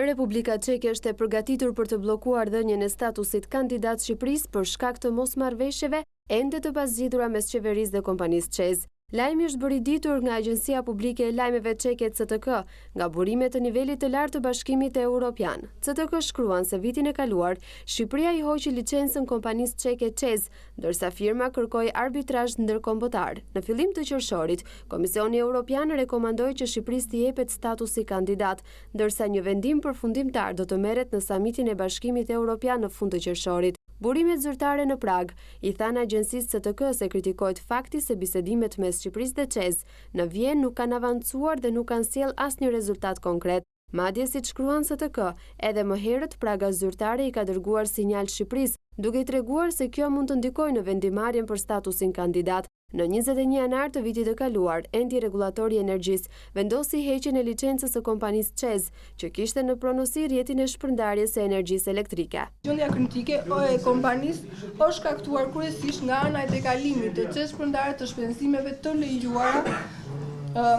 Republika Çeke është e përgatitur për të bllokuar dhënien e statusit kandidat Shqipërisë për shkak të mosmarrëveshjeve ende të pazgjedhura mes qeverisë dhe kompanisë ÇEZ. Lajmi është bërë i ditur nga Agjencia Publike e Lajmeve Çeke CTK nga burime të nivelit të lartë të Bashkimit Evropian. CTK shkruan se vitin e kaluar, Shqipëria i hoqi licencën kompanisë çeke ÇEZ, ndërsa firma kërkoi arbitrazh ndërkombëtar. Në fillim të qershorit, Komisioni Evropian rekomandoi që Shqipërisë t'i jepet statusi kandidat, ndërsa një vendim përfundimtar do të merret në samitin e Bashkimit Evropian në fund të qershorit. Burimet zyrtare në Prag i thanë agjencisë CTK se kritikohet fakti se bisedimet mes Shqipërisë dhe ÇEZ në Vjenë nuk kanë avancuar dhe nuk kanë sjellë asnjë rezultat konkret. Madje siç shkruan CTK, edhe më herët praga zyrtare i ka dërguar sinjal Shqipërisë, duke i treguar se kjo mund të ndikojë në vendimarrjen për statusin kandidat. Në 21 janar të vitit të kaluar, Endi Rregullatori i Energjisë vendosi heqjen e licencës së kompanisë ÇEZ, që kishte në pronosi rrjetin e shpërndarjes së energjisë elektrike. Gjendja kritike e kompanisë është shkaktuar kryesisht nga ana e tejkalimit të çështërshpërndarje të shpenzimeve të lejuara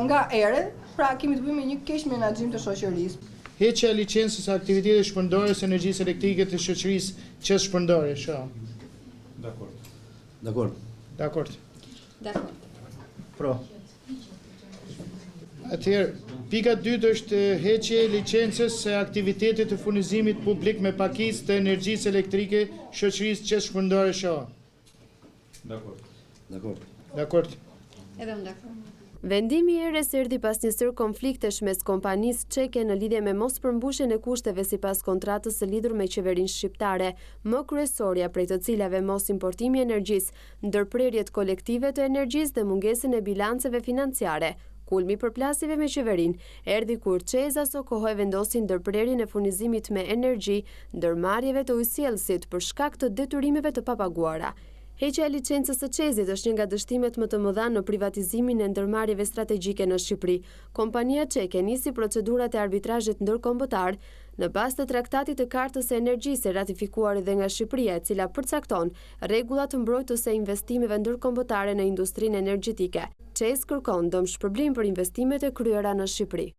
nga ERE, pra kemi të bëjmë me një keq menaxhim të shoqërisë. Heqja e licencës së aktivitetit shpërndarjes së energjisë elektrike të shoqërisë ÇEZ shpërndarje, Dakord. Pro. Atëherë, pika 2 është heqje e licencës së aktivitetit të furnizimit publik me pakicë të energjisë elektrike shoqërisë ÇEZ shpërndarje SHA. Dakord. Edhe unë dakord. Vendimi i ERE-s erdhi pas një sër konfliktesh mes kompanisë çeke në lidhje me mospërmbushjen e kushteve sipas kontratës së lidhur me qeverinë shqiptare, më kryesorja prej të cilave mos importimi i energjisë, ndërprerjet kolektive të energjisë dhe mungesën e bilanceve financiare. Kulmi i përplasjeve me qeverinë erdhi kur ÇEZ aso vendosi ndërprerjen e furnizimit me energji ndërmarrjeve të ujësjellësit për shkak të detyrimeve të papaguara. Heqja e licencës së ÇEZ-it është një nga dështimet më të mëdha në privatizimin e ndërmarrjeve strategjike në Shqipëri. Kompania çeke nisi procedurat e arbitrazhit ndërkombëtar në bazë të traktatit të kartës së energjisë ratifikuar edhe nga Shqipëria, e cila përcakton rregulla të mbrojtëse e investimeve ndërkombëtare në industrinë energjetike. ÇEZ kërkon dëmshpërblim për investimet e kryera në Shqipëri.